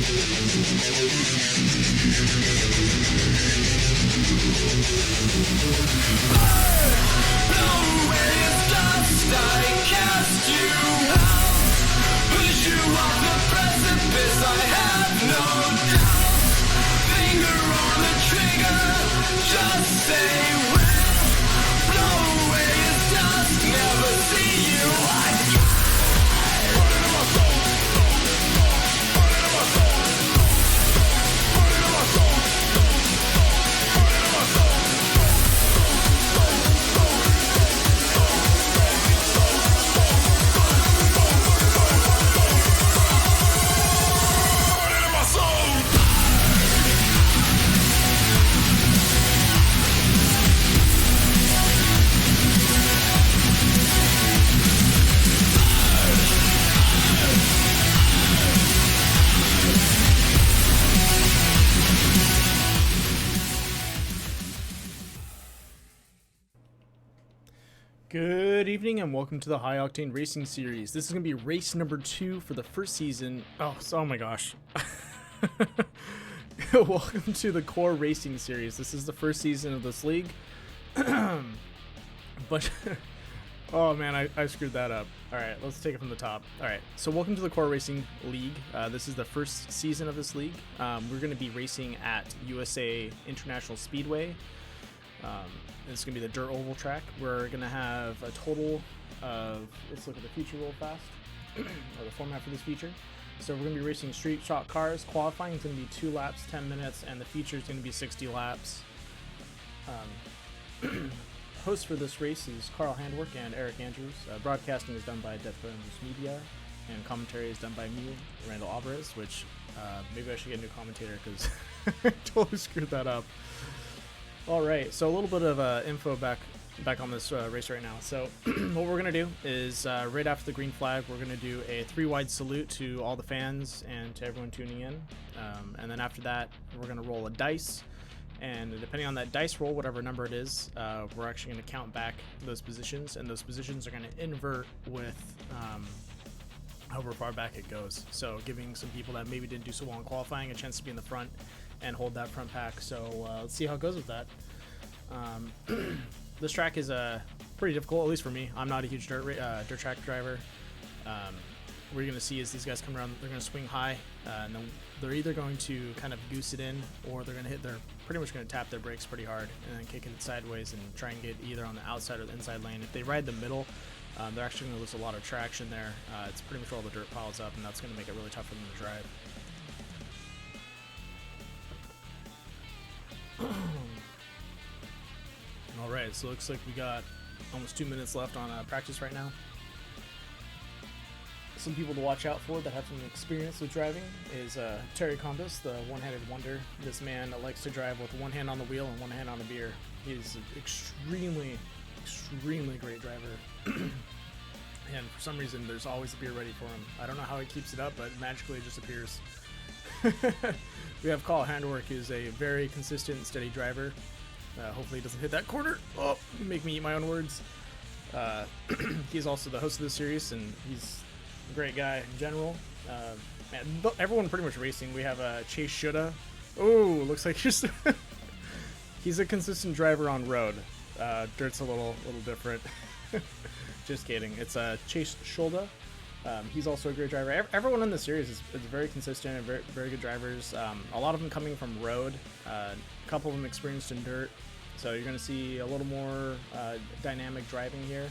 Push you off the precipice, I have no doubt. Finger on the trigger, just say when. Blow away his dust, never see you again. Burn in my soul, burn in my soul, burn in my soul, burn in my soul. Good evening and welcome to the High Octane Racing Series. This is going to be race number 2 for the first season. Oh my gosh. Welcome to the Core Racing Series. This is the first season of this league. But, oh man, I screwed that up. Alright, let's take it from the top. Alright, so welcome to the Core Racing League. This is the first season of this league. We're going to be racing at USA International Speedway. It's going to be the dirt oval track. We're going to have a total of, let's look at the feature real fast, or the format for this feature. So we're going to be racing street shot cars. Qualifying is going to be 2 laps, 10 minutes, and the feature is going to be 60 laps. Host for this race is Carl Handwerk and Eric Andrews. Broadcasting is done by Death Benders Media, and commentary is done by me, Randall Alvarez, which maybe I should get a new commentator because I totally screwed that up. Alright, so a little bit of info back on this race right now. So what we're going to do is right after the green flag, we're going to do a 3-wide salute to all the fans and to everyone tuning in. And then after that, we're going to roll a dice. And depending on that dice roll, whatever number it is, we're actually going to count back those positions. And those positions are going to invert with however far back it goes. So giving some people that maybe didn't do so well in qualifying a chance to be in the front and hold that front pack. So let's see how it goes with that. This track is pretty difficult, at least for me. I'm not a huge dirt track driver. What you're going to see is these guys come around, they're going to swing high, and then they're either going to kind of goose it in, or they're going to they're pretty much going to tap their brakes pretty hard and then kick it sideways and try and get either on the outside or the inside lane. If they ride the middle, they're actually going to lose a lot of traction there. It's pretty much where all the dirt piles up, and that's going to make it really tough for them to drive. Alright, so it looks like we got almost 2 minutes left on practice right now. Some people to watch out for that have some experience with driving is Terry Compass, the one-handed wonder. This man likes to drive with one hand on the wheel and one hand on the beer. He's an extremely great driver. And for some reason, there's always a beer ready for him. I don't know how he keeps it up, but magically it just appears. We have Carl Handwerk, who's a very consistent and steady driver. Hopefully he doesn't hit that corner. Oh, make me eat my own words. He's also the host of this series, and he's a great guy in general. Man, everyone pretty much racing. We have Chase Shuda. Oh, looks like he's a consistent driver on road. Dirt's a little different. Just kidding. It's Chase Shuda. He's also a great driver. Everyone in the series is very consistent and very good drivers. A lot of them coming from road. A couple of them experienced in dirt. So you're going to see a little more dynamic driving here.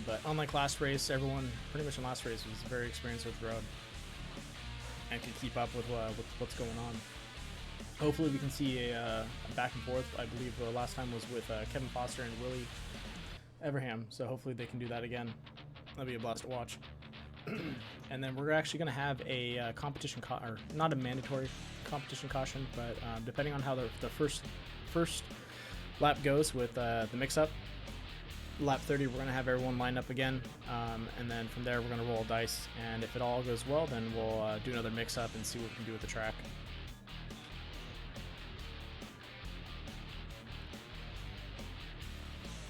But unlike last race, everyone pretty much in last race was very experienced with road and can keep up with what's going on. Hopefully we can see a back and forth. I believe the last time was with Kevin Foster and Willie Everham. So hopefully they can do that again. That'll be a blast to watch. And then we're actually going to have a competition, or not a mandatory competition caution, but depending on how the first lap goes with the mix-up, lap 30 we're going to have everyone lined up again, and then from there we're going to roll dice, and if it all goes well, then we'll do another mix-up and see what we can do with the track.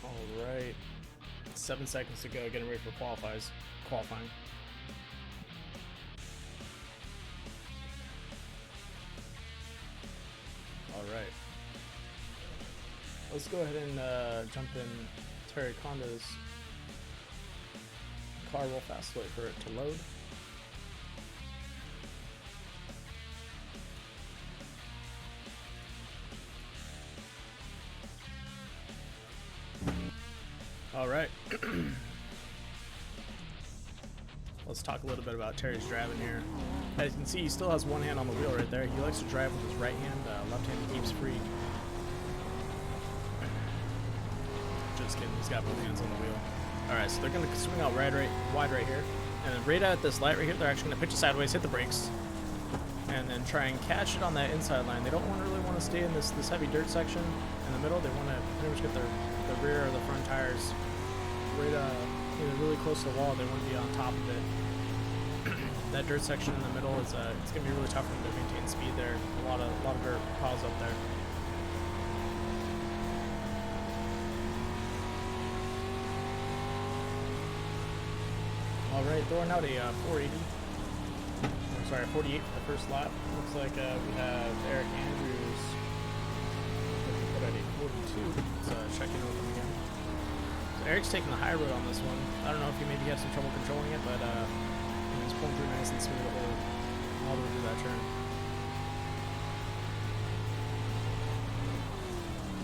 Alright, 7 seconds to go, getting ready for qualifying. right. Let's go ahead and jump in Terry Condo's car real fast. Wait for it to load. All right. Let's talk a little bit about Terry's driving here. As you can see, he still has one hand on the wheel right there. He likes to drive with his right hand. Left hand he keeps free. Just kidding. He's got both hands on the wheel. All right, so they're going to swing out wide right here. And then right at this light right here, they're actually going to pitch it sideways, hit the brakes, and then try and catch it on that inside line. They don't really want to stay in this heavy dirt section in the middle. They want to pretty much get the rear or the front tires right either really close to the wall. They want to be on top of it. That dirt section in the middle is it's gonna be really tough for them to maintain speed there. A lot of dirt piles up there. All right, throwing out a 480. Oh, sorry, 48 for the first lap. Looks like we have Eric Andrews put at a 42. Let's check in with him again. So Eric's taking the high road on this one. I don't know if he maybe had some trouble controlling it, but he's pulling through nice and smooth all the way through that turn.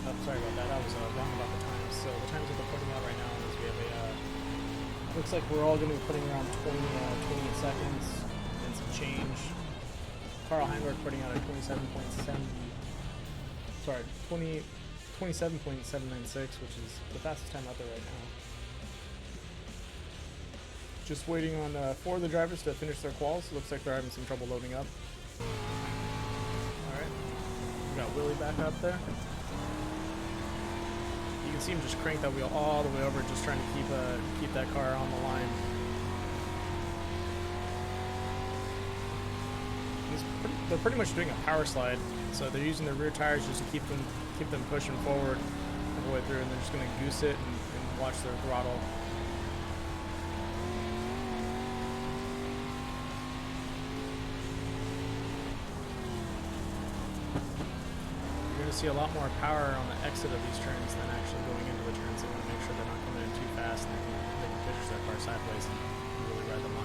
Oh, sorry about that. I was wrong about the times. So the times that they're putting out right now is we have a looks like we're all going to be putting around 28 seconds and some change. Carl Handwerk putting out a 27.7. Sorry, 27.796, which is the fastest time out there right now. Just waiting on 4 of the drivers to finish their quals. Looks like they're having some trouble loading up. Alright. We got Willie back up there. You can see him just crank that wheel all the way over, just trying to keep that car on the line. They're pretty much doing a power slide, so they're using their rear tires just to keep them pushing forward all the way through, and they're just going to goose it and watch their throttle. See a lot more power on the exit of these turns than actually going into the turns. They want to make sure they're not coming in too fast and they can pitch their car sideways and really ride the line.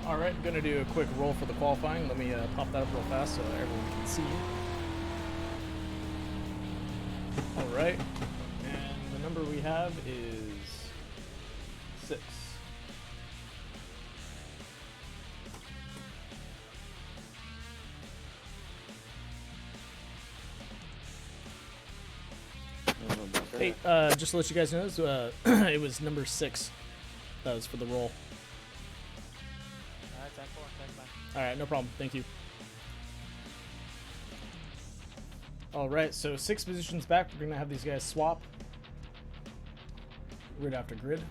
Alright, gonna do a quick roll for the qualifying. Let me pop that up real fast so everyone can see. Alright, and the number we have is 6. Hey, just to let you guys know, it was number 6. That was for the roll. Alright, no problem. Thank you. Alright, so 6 positions back. We're going to have these guys swap. Grid after grid.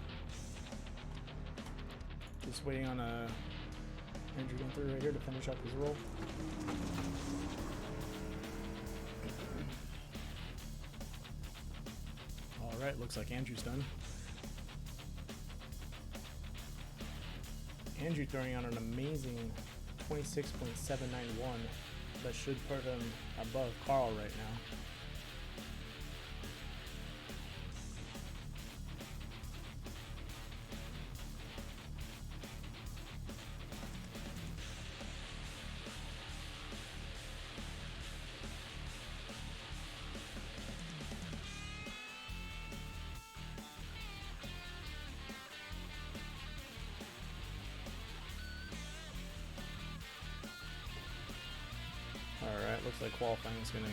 Just waiting on Andrew Gunther right here to finish up his roll. Alright, looks like Andrew's done. Andrew throwing out an amazing 26.791. That should put him above Carl right now. Alright, looks like qualifying is going to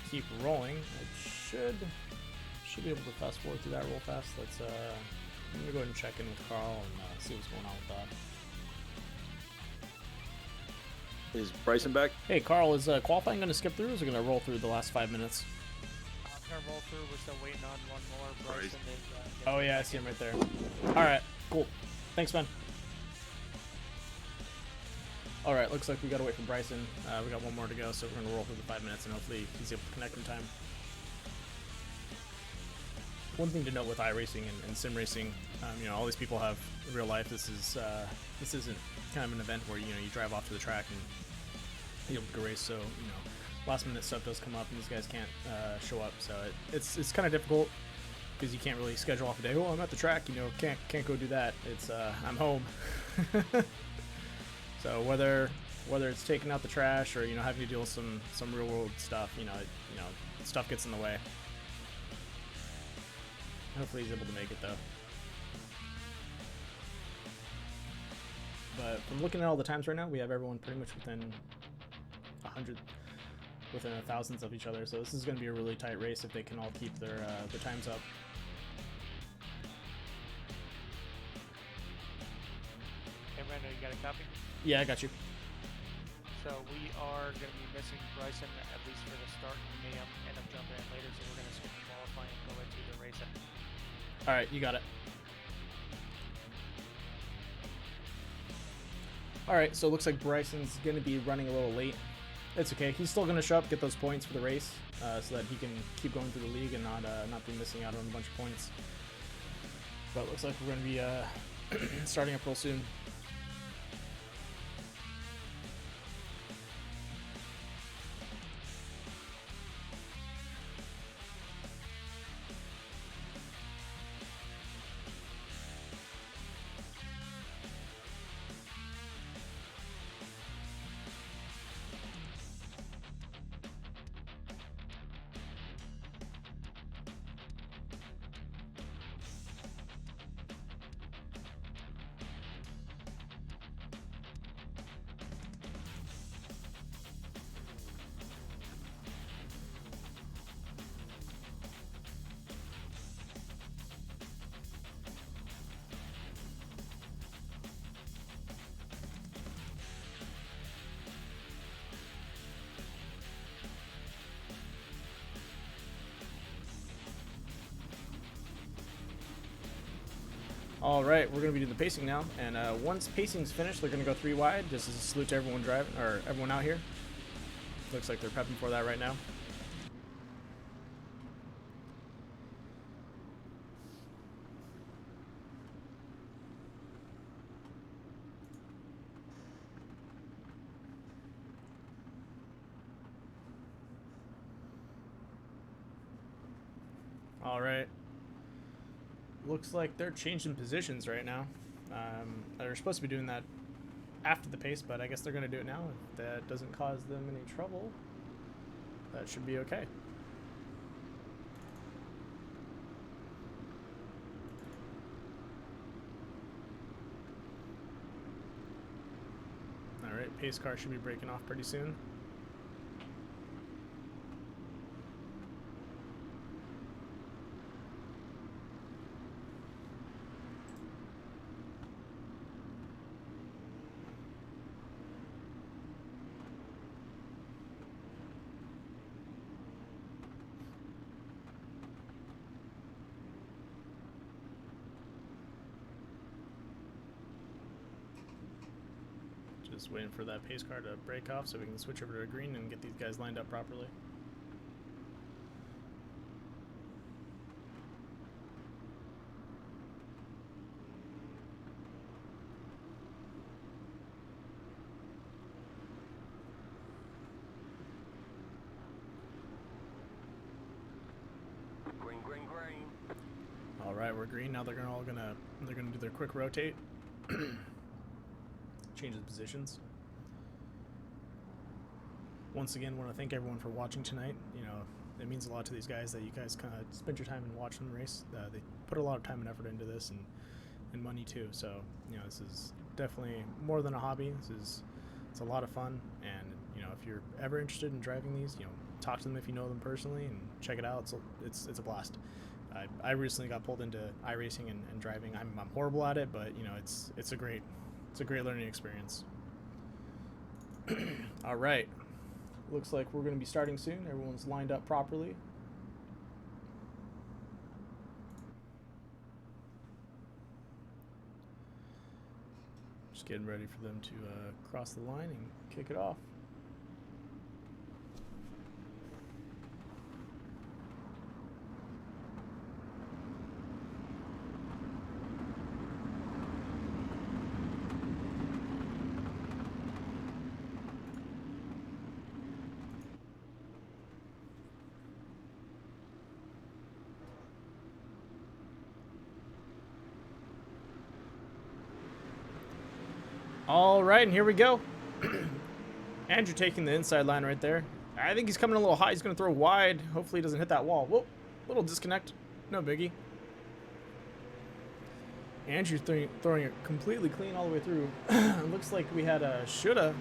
keep rolling. It should be able to fast forward through that real fast. Let's I'm going to go ahead and check in with Carl and see what's going on with that. Is Bryson back? Hey, Carl, is qualifying going to skip through or is it going to roll through the last 5 minutes? I'm going to roll through. We're still waiting on one more. Bryson is... Oh, yeah, I see him right there. Alright, cool. Thanks, man. All right, looks like we gotta wait for Bryson. We got one more to go, so we're gonna roll through the 5 minutes, and hopefully he's able to connect in time. One thing to note with iRacing and sim racing, you know, all these people have in real life. This isn't kind of an event where, you know, you drive off to the track and be able to go race. So, you know, last minute stuff does come up, and these guys can't show up. So it's kind of difficult because you can't really schedule off a day. Oh, I'm at the track, you know, can't go do that. It's I'm home. So whether it's taking out the trash or, you know, having to deal with some real world stuff, you know, stuff gets in the way. Hopefully he's able to make it though. But from looking at all the times right now, we have everyone pretty much within 100, within a thousandth of each other. So this is going to be a really tight race if they can all keep their times up. Hey, Brandon, you got a copy? Yeah, I got you. So we are going to be missing Bryson at least for the start. We may end up jumping in later, so we're going to skip the qualifying and go into the race. All right, you got it. All right, so it looks like Bryson's going to be running a little late. It's okay. He's still going to show up, get those points for the race, so that he can keep going through the league and not be missing out on a bunch of points. But it looks like we're going to be starting up real soon. All right, we're going to be doing the pacing now, and once pacing's finished, they're going to go 3 wide, just as a salute to everyone driving, or everyone out here. Looks like they're prepping for that right now. All right. Looks like they're changing positions right now. They're supposed to be doing that after the pace, but I guess they're going to do it now. If that doesn't cause them any trouble, that should be okay. All right, pace car should be breaking off pretty soon. Just waiting for that pace car to break off so we can switch over to green and get these guys lined up properly. Green, green, green. All right, we're green now. They're gonna do their quick rotate. Change the positions. Once again, want to thank everyone for watching tonight. You know, it means a lot to these guys that you guys kind of spend your time and watch them race. They put a lot of time and effort into this, and money too. So, you know, this is definitely more than a hobby. It's a lot of fun. And, you know, if you're ever interested in driving these, you know, talk to them if you know them personally and check it out. It's a blast. I recently got pulled into iRacing and driving. I'm horrible at it, but, you know, it's a great learning experience. All right. Looks like we're going to be starting soon. Everyone's lined up properly. Just getting ready for them to cross the line and kick it off. All right, and here we go. Andrew taking the inside line right there. I think he's coming a little high. He's going to throw wide. Hopefully he doesn't hit that wall. Whoa, little disconnect. No biggie. Andrew throwing it completely clean all the way through. It looks like we had a shoulda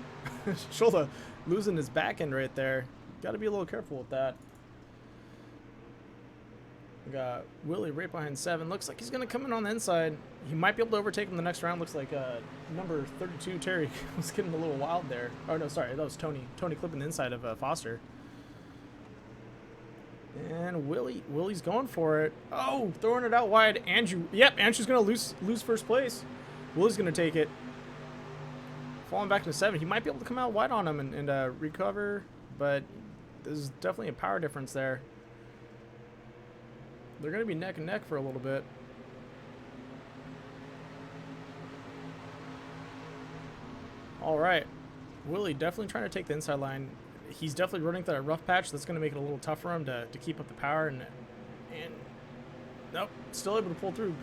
losing his back end right there. Got to be a little careful with that. We got Willie right behind 7. Looks like he's going to come in on the inside. He might be able to overtake him the next round. Looks like number 32, Terry, was getting a little wild there. Oh, no, sorry. That was Tony. Tony clipping the inside of Foster. And Willie's going for it. Oh, throwing it out wide. Andrew. Yep, Andrew's going to lose first place. Willie's going to take it. Falling back to 7. He might be able to come out wide on him and recover, but there's definitely a power difference there. They're going to be neck and neck for a little bit. All right. Willie definitely trying to take the inside line. He's definitely running through that rough patch. That's going to make it a little tough for him to keep up the power. And nope, still able to pull through.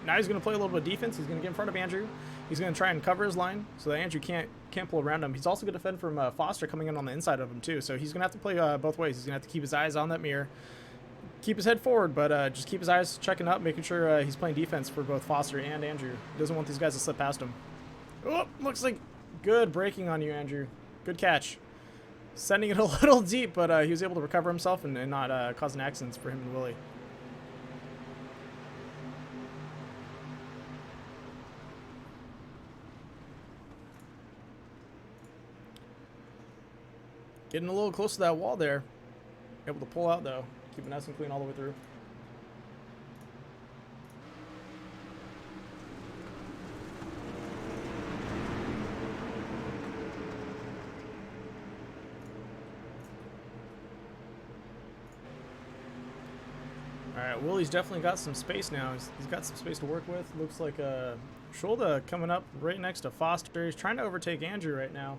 Now he's going to play a little bit of defense. He's going to get in front of Andrew. He's going to try and cover his line so that Andrew can't pull around him. He's also going to defend from Foster coming in on the inside of him too. So he's going to have to play both ways. He's going to have to keep his eyes on that mirror. Keep his head forward, but just keep his eyes checking up, making sure he's playing defense for both Foster and Andrew. He doesn't want these guys to slip past him. Oh, looks like good braking on you, Andrew. Good catch. Sending it a little deep, but he was able to recover himself and not cause an accident for him and Willie. Getting a little close to that wall there. Able to pull out, though. Keep it nice and clean all the way through. Alright, Willie's definitely got some space now. He's got some space to work with. Looks like Shoulda coming up right next to Foster. He's trying to overtake Andrew right now.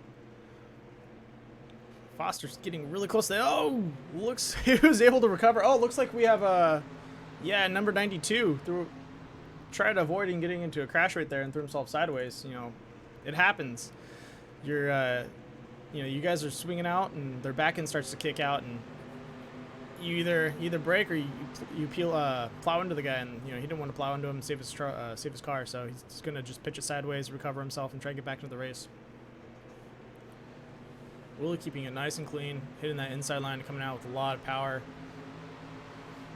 Foster's getting really close to oh, looks he was able to recover. Oh, looks like we have yeah, number 92 tried avoiding getting into a crash right there and threw himself sideways. You know, it happens. You're you know, you guys are swinging out and their back end starts to kick out and you either brake or you plow into the guy, and you know he didn't want to plow into him and save his car, so he's gonna just pitch it sideways, recover himself, and try to get back into the race. Really keeping it nice and clean, hitting that inside line, coming out with a lot of power.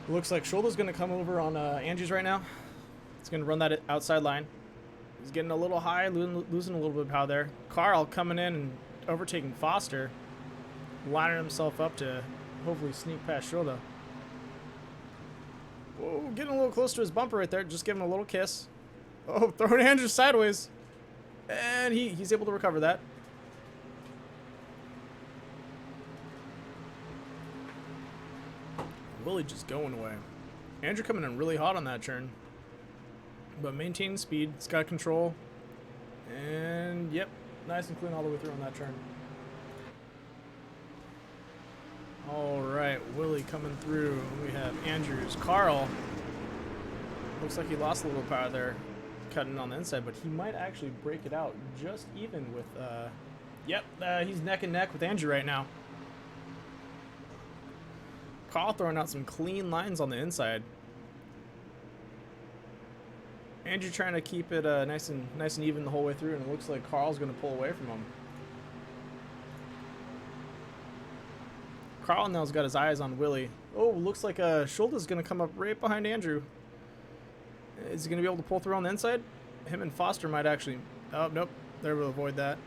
Looks like Shoulda's going to come over on Andrew's right now. It's going to run that outside line. He's getting a little high, losing a little bit of power there. Carl coming in and overtaking Foster, lining himself up to hopefully sneak past Shoulda. Whoa, getting a little close to his bumper right there. Just giving him a little kiss. Oh, throwing Andrew sideways. And he's able to recover that. Willie just going away. Andrew coming in really hot on that turn. But maintaining speed. It's got control. And, yep, nice and clean all the way through on that turn. Alright, Willie coming through. We have Andrews. Carl. Looks like he lost a little power there. Cutting on the inside, but he might actually break it out just even with, yep, he's neck and neck with Andrew right now. Carl throwing out some clean lines on the inside. Andrew trying to keep it nice and even the whole way through, and it looks like Carl's going to pull away from him. Carl now's got his eyes on Willie. Oh, looks like Shoulda's going to come up right behind Andrew. Is he going to be able to pull through on the inside? Him and Foster might actually... Oh, nope. They're able to avoid that.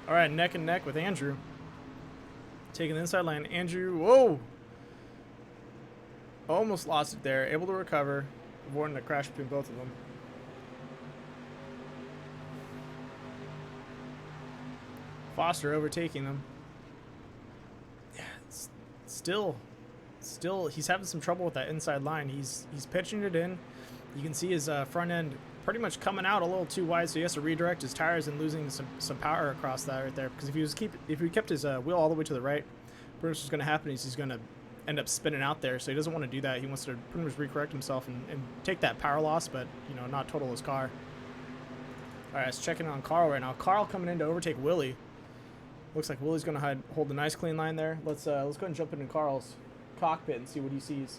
All right, neck and neck with Andrew. Taking the inside line. Andrew, whoa! Almost lost it there. Able to recover. Avoiding the crash between both of them. Foster overtaking him. Yeah, it's still, he's having some trouble with that inside line. He's pitching it in. You can see his front end pretty much coming out a little too wide, so he has to redirect his tires and losing some power across that right there. Because if he kept his wheel all the way to the right, pretty much what's going to happen is he's going to end up spinning out there. So he doesn't want to do that. He wants to pretty much recorrect himself and take that power loss, but not total his car. All right, let's check in on Carl right now. Carl coming in to overtake Willie. Looks like Willie's going to hold a nice clean line there. Let's go ahead and jump into Carl's cockpit and see what he sees.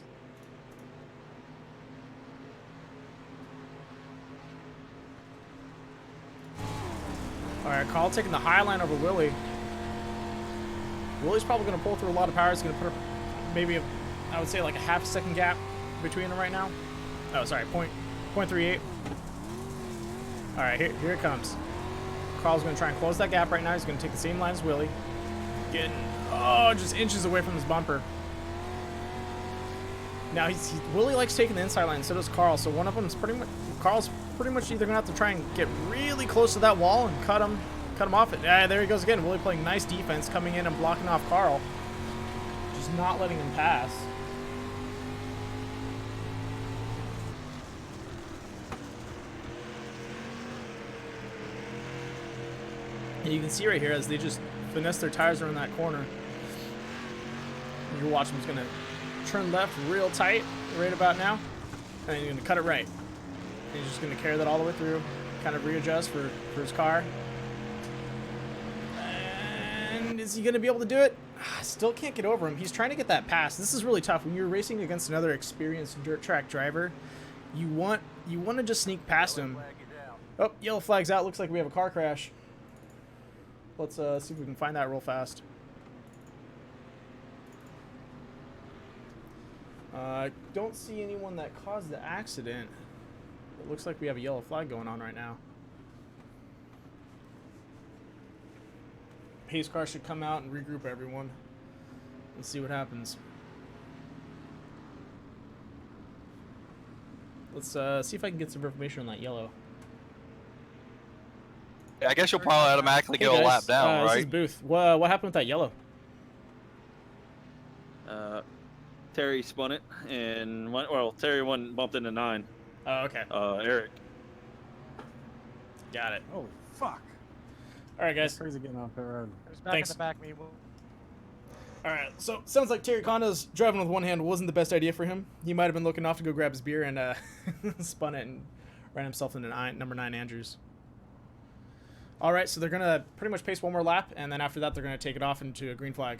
All right, Carl taking the high line over Willie. Willie's probably going to pull through a lot of power. He's going to put maybe, I would say, like a half second gap between them right now. Oh, sorry, 0.38. All right, here it comes. Carl's going to try and close that gap right now. He's going to take the same line as Willie. Getting, just inches away from his bumper. Now, Willie likes taking the inside line, so does Carl. So one of them is Carl's pretty much either going to have to try and get really close to that wall and cut him off it. There he goes again. Willie playing nice defense, coming in and blocking off Carl. Just not letting him pass. And you can see right here as they just finesse their tires around that corner. You're watching, he's going to turn left real tight right about now. And he's going to cut it right. And he's just going to carry that all the way through. Kind of readjust for his car. And is he going to be able to do it? Still can't get over him. He's trying to get that pass. This is really tough. When you're racing against another experienced dirt track driver, you want to just sneak past him. Oh, yellow flag's out. Looks like we have a car crash. Let's see if we can find that real fast. Don't see anyone that caused the accident. It looks like we have a yellow flag going on right now. Pace car should come out and regroup everyone. Let's see what happens. Let's see if I can get some information on that yellow. I guess you'll probably automatically get a lap down, right? This is Booth. What happened with that yellow? Terry spun it, and Terry bumped into 9. Oh, okay. Eric. Got it. Oh, fuck. All right, guys. Crazy getting off that road. There's back Thanks. in the back, me. All right, so sounds like Terry Condo's driving with one hand wasn't the best idea for him. He might have been looking off to go grab his beer and spun it and ran himself into number 9 Andrews. All right, so they're going to pretty much pace one more lap, and then after that they're going to take it off into a green flag.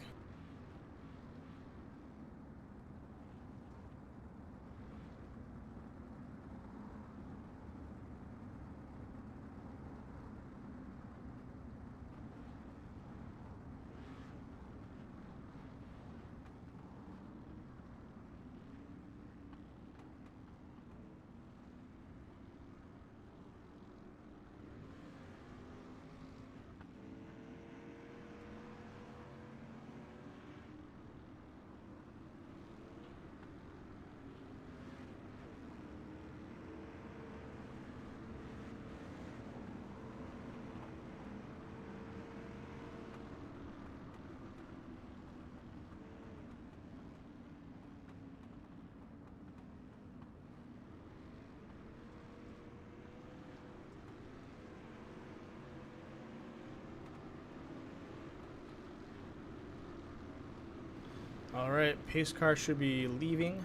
All right, pace car should be leaving.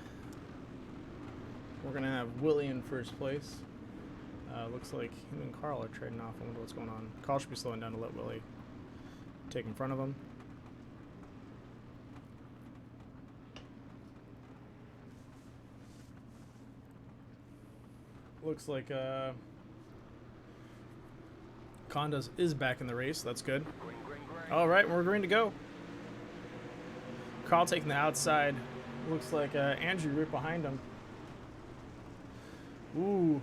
We're gonna have Willie in first place. Looks like him and Carl are trading off. I wonder what's going on. Carl should be slowing down to let Willie take in front of him. Looks like Condos is back in the race. That's good. All right, we're green to go. Carl taking the outside. Looks like Andrew right behind him. Ooh,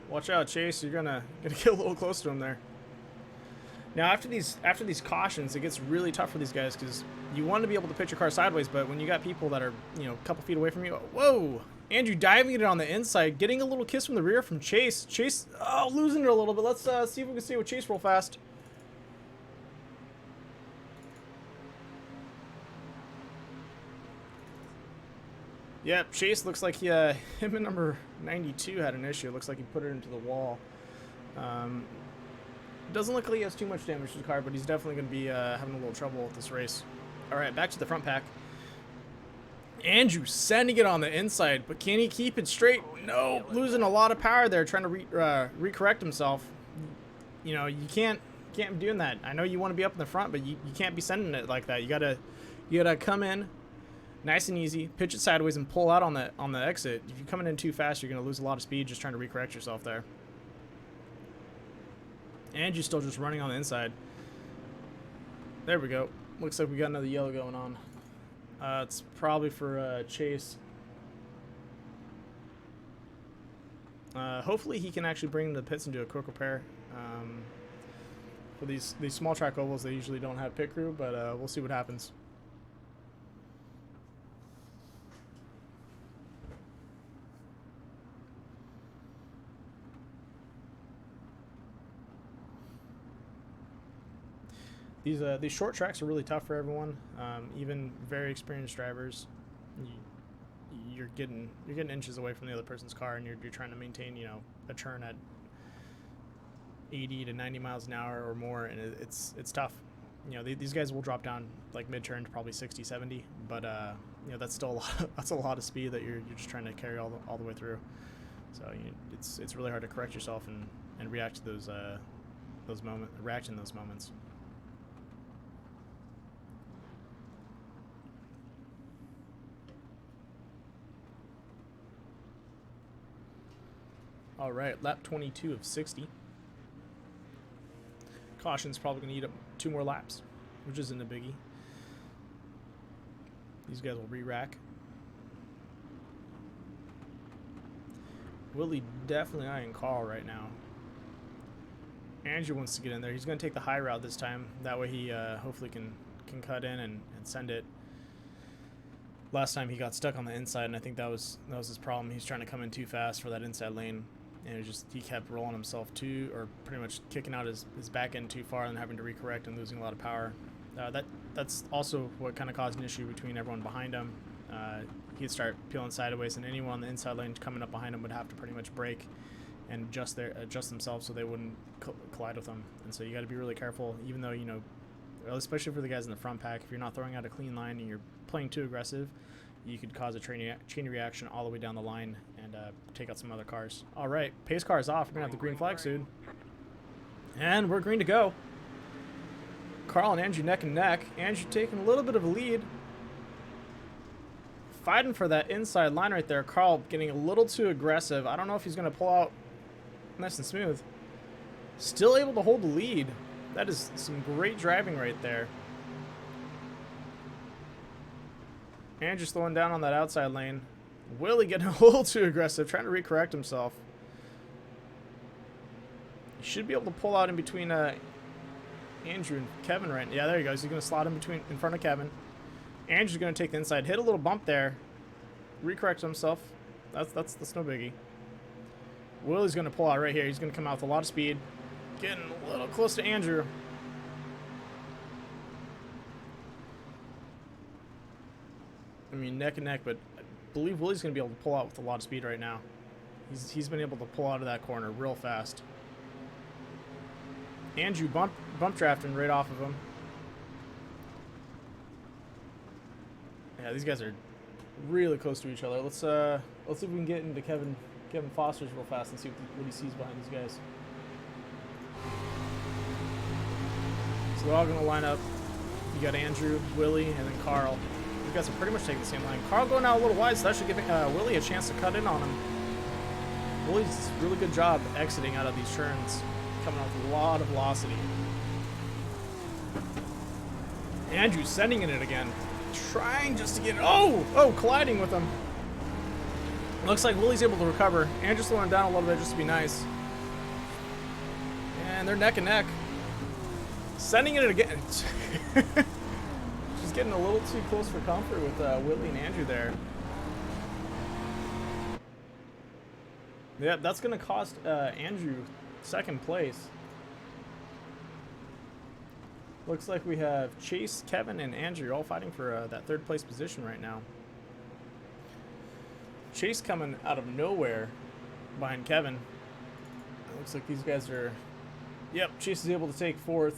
watch out, Chase! You're gonna get a little close to him there. Now, after these cautions, it gets really tough for these guys because you want to be able to pitch your car sideways, but when you got people that are a couple feet away from you, whoa! Andrew diving it on the inside, getting a little kiss from the rear from Chase. Chase, losing it a little bit. Let's see if we can see with Chase real fast. Yep, Chase looks like him and number 92 had an issue. It looks like he put it into the wall. Doesn't look like he has too much damage to the car, but he's definitely going to be having a little trouble with this race. All right, back to the front pack. Andrew sending it on the inside, but can he keep it straight? No, losing a lot of power there, trying to recorrect himself. You know, you can't be doing that. I know you want to be up in the front, but you can't be sending it like that. You gotta come in nice and easy, pitch it sideways, and pull out on the exit. If you're coming in too fast, you're gonna lose a lot of speed just trying to recorrect yourself there. And you're still just running on the inside. There we go. Looks like we got another yellow going on. It's probably for Chase. Hopefully he can actually bring the pits and do a quick repair. For these small track ovals, they usually don't have pit crew, but we'll see what happens. These short tracks are really tough for everyone, even very experienced drivers. You're getting inches away from the other person's car, and you're trying to maintain, you know, a turn at 80 to 90 miles an hour or more, and it's tough. You know, these guys will drop down like mid-turn to probably 60, 70, but you know, that's still that's a lot of speed that you're just trying to carry all the way through. So it's really hard to correct yourself and react to those moments. All right, lap 22 of 60. Caution's probably going to eat up 2 more laps, which isn't a biggie. These guys will re-rack. Willie definitely eyeing Carl right now. Andrew wants to get in there. He's going to take the high route this time. That way he hopefully can cut in and send it. Last time he got stuck on the inside, and I think that was his problem. He's trying to come in too fast for that inside lane, and he kept rolling himself or pretty much kicking out his back end too far and having to recorrect and losing a lot of power. That's also what kind of caused an issue between everyone behind him. He'd start peeling sideways, and anyone on the inside lane coming up behind him would have to pretty much brake and adjust themselves so they wouldn't collide with them. And so you got to be really careful, even though, you know, especially for the guys in the front pack, if you're not throwing out a clean line and you're playing too aggressive, you could cause a chain reaction all the way down the line and take out some other cars. All right, pace car is off. We're going to have the green flag soon. And we're green to go. Carl and Andrew neck and neck. Andrew taking a little bit of a lead. Fighting for that inside line right there. Carl getting a little too aggressive. I don't know if he's going to pull out nice and smooth. Still able to hold the lead. That is some great driving right there. Andrew slowing down on that outside lane. Willie getting a little too aggressive, trying to recorrect himself. He should be able to pull out in between Andrew and Kevin right now. Yeah, there he goes. He's going to slot in front of Kevin. Andrew's going to take the inside, hit a little bump there, recorrect himself. That's no biggie. Willie's going to pull out right here. He's going to come out with a lot of speed, getting a little close to Andrew. I mean, neck and neck, but I believe Willie's going to be able to pull out with a lot of speed right now. He's been able to pull out of that corner real fast. Andrew bump drafting right off of him. Yeah, these guys are really close to each other. Let's see if we can get into Kevin Foster's real fast and see what he sees behind these guys. So they're all going to line up. You got Andrew, Willie, and then Carl. You guys are pretty much taking the same line. Carl going out a little wide, so that should give Willie a chance to cut in on him. Willie's a really good job exiting out of these turns, coming out with a lot of velocity. Andrew sending it again. Trying just to get... Oh, colliding with him. Looks like Willie's able to recover. Andrew's slowing down a little bit just to be nice. And they're neck and neck. Sending it again. Just getting a little too close for comfort with Willie and Andrew there. Yeah, that's going to cost Andrew second place. Looks like we have Chase, Kevin, and Andrew all fighting for that third place position right now. Chase coming out of nowhere behind Kevin. It looks like these guys are... Yep, Chase is able to take 4th.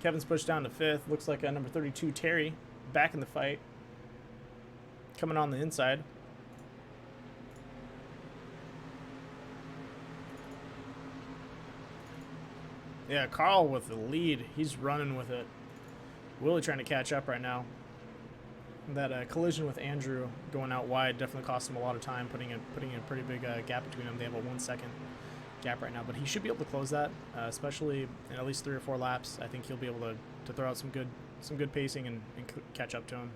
Kevin's pushed down to 5th. Looks like number 32, Terry, back in the fight. Coming on the inside. Yeah, Carl with the lead. He's running with it. Willie trying to catch up right now. That collision with Andrew going out wide definitely cost him a lot of time, putting a pretty big gap between them. They have a 1 second gap right now, but he should be able to close that, especially in at least 3 or 4 laps. I think he'll be able to throw out some good pacing and catch up to him.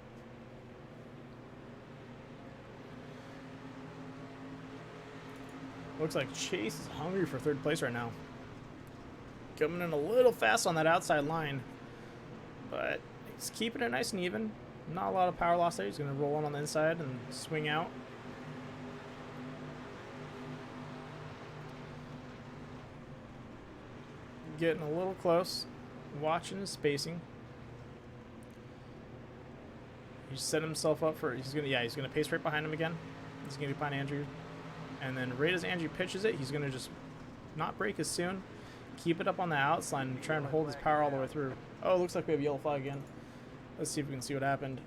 Looks like Chase is hungry for 3rd place right now. Coming in a little fast on that outside line, but he's keeping it nice and even. Not a lot of power loss there. He's going to roll on the inside and swing out. Getting a little close. Watching his spacing. He's set himself up for... He's going to pace right behind him again. He's going to be behind Andrew. And then right as Andrew pitches it, he's going to just not brake as soon. Keep it up on the outside and trying to hold his power all the way through. Oh, looks like we have yellow flag again. Let's see if we can see what happened.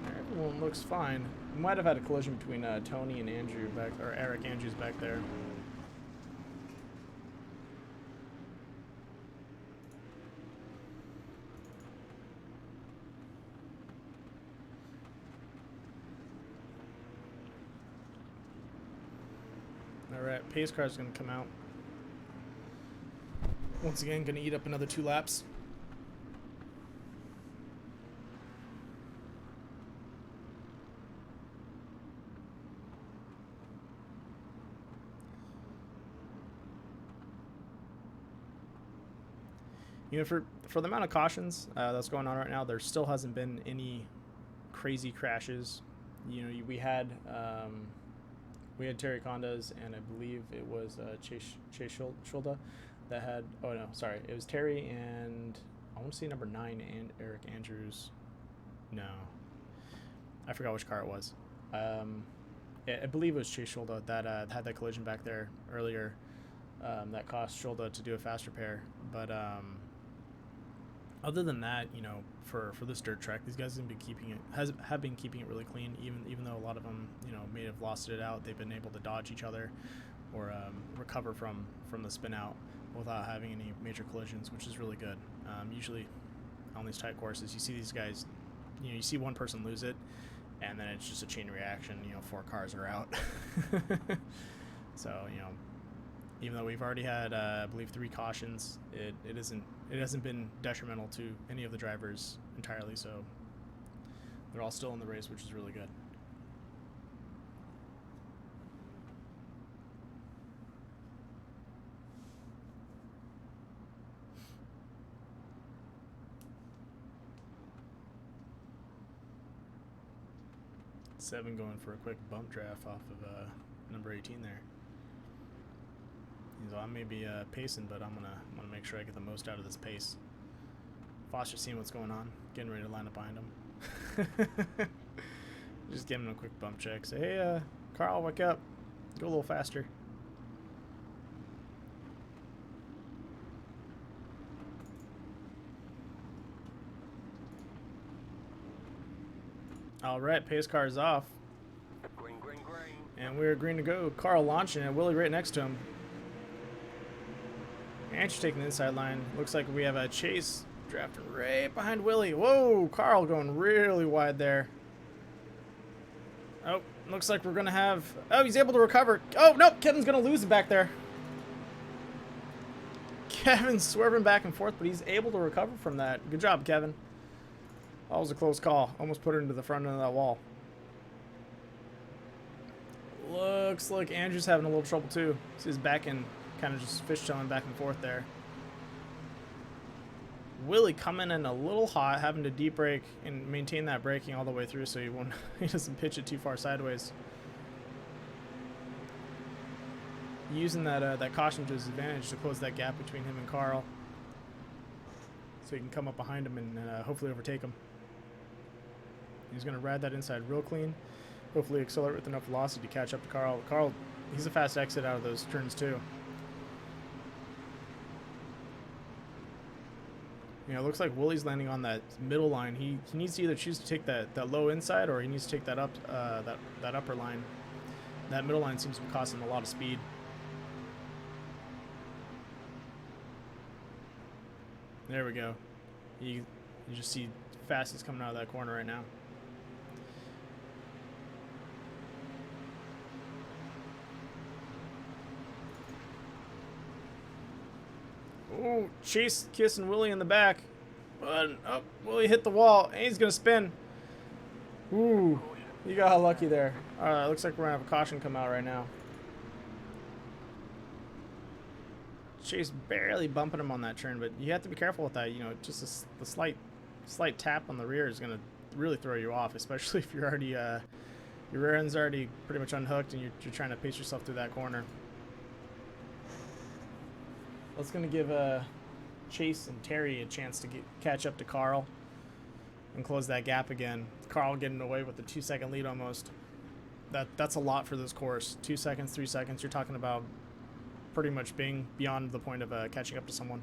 Everyone looks fine. We might have had a collision between Tony and Andrew back, or Eric Andrews back there. Alright, pace car is going to come out. Once again, going to eat up another 2 laps. You know, for the amount of cautions that's going on right now, there still hasn't been any crazy crashes. You know, we had Terry Condas, and I believe it was Chase Schulda that had... Oh, no, sorry. It was Terry and... I want to say number 9 and Eric Andrews. No. I forgot which car it was. I believe it was Chase Schulda that had that collision back there earlier that cost Schulda to do a fast repair. But other than that, you know, for this dirt track, these guys have been keeping it really clean. Even though a lot of them, you know, may have lost it out, they've been able to dodge each other or recover from the spin out without having any major collisions, which is really good. Usually on these tight courses, you see these guys, you know, you see one person lose it, and then it's just a chain reaction. You know, 4 cars are out. So, you know, even though we've already had, I believe, 3 cautions, it hasn't been detrimental to any of the drivers entirely. So they're all still in the race, which is really good. Seven going for a quick bump draft off of number 18 there. So I may be pacing, but I'm gonna make sure I get the most out of this pace. Foster's seeing what's going on, getting ready to line up behind him. Just giving him a quick bump check. Say, hey, Carl, wake up. Go a little faster. All right, pace car is off. Green, green, green. And we're green to go. Carl launching it. Willie right next to him. Andrew's taking the inside line. Looks like we have a Chase drafting right behind Willie. Whoa, Carl going really wide there. Oh, looks like we're going to have... Oh, he's able to recover. Oh, no, Kevin's going to lose it back there. Kevin's swerving back and forth, but he's able to recover from that. Good job, Kevin. That was a close call. Almost put it into the front end of that wall. Looks like Andrew's having a little trouble too. See his back end kind of just fishtailing back and forth there. Willie coming in a little hot, having to deep brake and maintain that braking all the way through so he doesn't pitch it too far sideways. using that caution to his advantage to close that gap between him and Carl, so he can come up behind him and hopefully overtake him. He's going to ride that inside real clean, hopefully accelerate with enough velocity to catch up to Carl. Carl, he's a fast exit out of those turns too. You know, it looks like Willie's landing on that middle line. He needs to either choose to take that low inside, or he needs to take that up that upper line. That middle line seems to cost him a lot of speed. There we go. You just see fast he's coming out of that corner right now. Oh, Chase kissing Willie in the back. But, oh, Willie hit the wall, and he's going to spin. Ooh, you got lucky there. Looks like we're going to have a caution come out right now. Chase barely bumping him on that turn, but you have to be careful with that. You know, just the slight tap on the rear is going to really throw you off, especially if you're already, your rear end's already pretty much unhooked and you're trying to pace yourself through that corner. That's going to give Chase and Terry a chance to catch up to Carl and close that gap again. Carl getting away with the 2-second lead almost. That's a lot for this course. 2 seconds, 3 seconds. You're talking about pretty much being beyond the point of catching up to someone.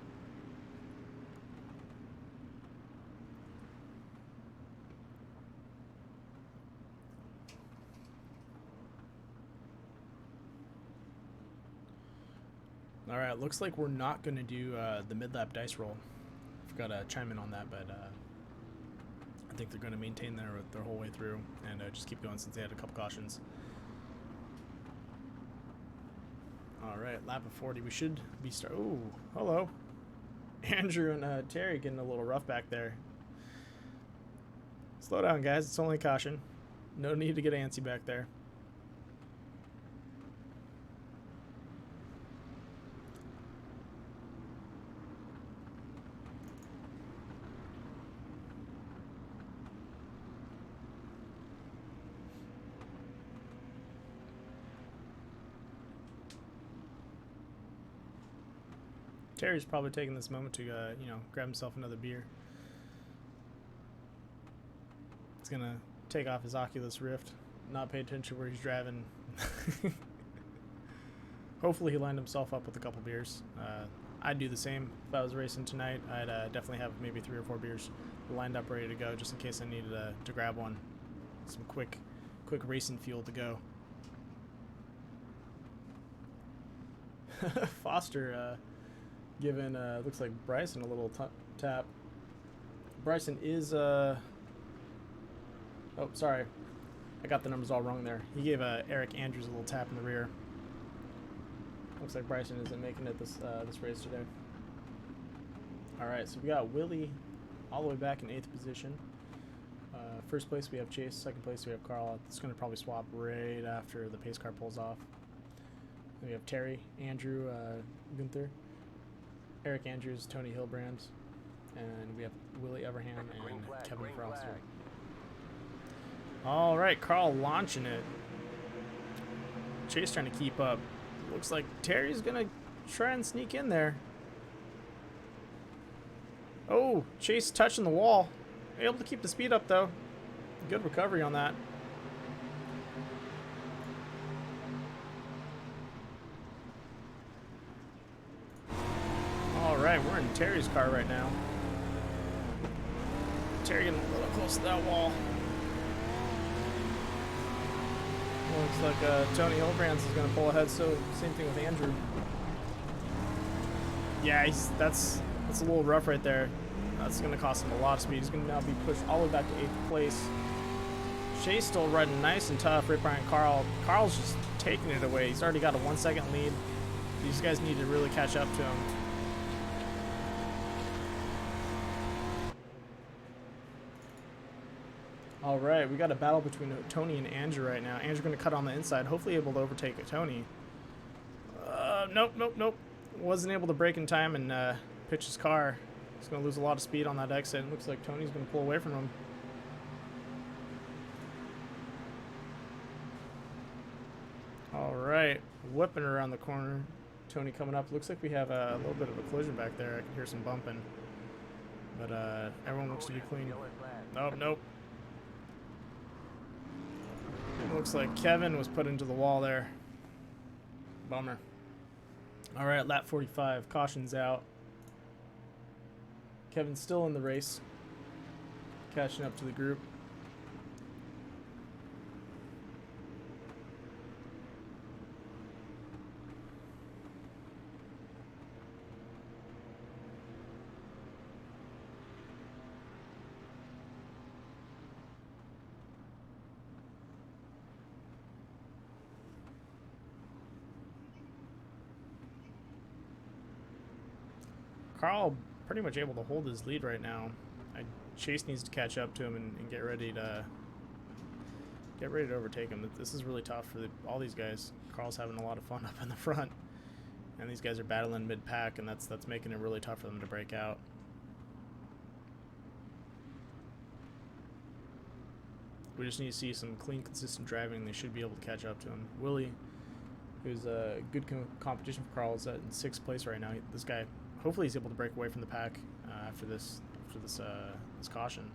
All right, looks like we're not going to do the mid-lap dice roll. I forgot to chime in on that, but I think they're going to maintain their whole way through and just keep going since they had a couple cautions. All right, lap of 40. We should be Ooh, hello. Andrew and Terry getting a little rough back there. Slow down, guys. It's only caution. No need to get antsy back there. Terry's probably taking this moment to, you know, grab himself another beer. He's gonna take off his Oculus Rift, not pay attention where he's driving. Hopefully he lined himself up with a couple beers. I'd do the same if I was racing tonight. I'd definitely have maybe 3 or 4 beers lined up ready to go just in case I needed to grab one. Some quick racing fuel to go. Foster giving looks like Bryson a little tap. Bryson is oh, sorry, I got the numbers all wrong there. He gave Eric Andrews a little tap in the rear. Looks like Bryson isn't making it this race today. All right, so we got Willie all the way back in 8th position. First place we have Chase. Second place we have Carl. It's going to probably swap right after the pace car pulls off. Then we have Terry, Andrew, Gunther, Eric Andrews, Tony Hillbrand, and we have Willie Everham and Kevin Foster. All right, Carl launching it. Chase trying to keep up. Looks like Terry's gonna try and sneak in there. Oh, Chase touching the wall. Able to keep the speed up though. Good recovery on that. Alright, we're in Terry's car right now. Terry getting a little close to that wall. Looks like Tony Hillbrands is going to pull ahead, so same thing with Andrew. Yeah, that's a little rough right there. That's going to cost him a lot of speed. He's going to now be pushed all the way back to 8th place. Shay's still riding nice and tough right behind Carl. Carl's just taking it away. He's already got a 1-second lead. These guys need to really catch up to him. All right, we got a battle between Tony and Andrew right now. Andrew going to cut on the inside, hopefully able to overtake Tony. Nope. Wasn't able to brake in time and pitch his car. He's going to lose a lot of speed on that exit. It looks like Tony's going to pull away from him. All right, whipping around the corner. Tony coming up. Looks like we have a little bit of a collision back there. I can hear some bumping. But everyone looks to be clean. Oh, nope. It looks like Kevin was put into the wall there. Bummer. All right, lap 45. Caution's out. Kevin's still in the race. Catching up to the group. Carl pretty much able to hold his lead right now. Chase needs to catch up to him and get ready to overtake him. This is really tough for all these guys. Carl's having a lot of fun up in the front, and these guys are battling mid-pack, and that's making it really tough for them to break out. We just need to see some clean, consistent driving. They should be able to catch up to him. Willie, who's a good competition for Carl, is in 6th place right now. This guy, hopefully, he's able to break away from the pack after this caution.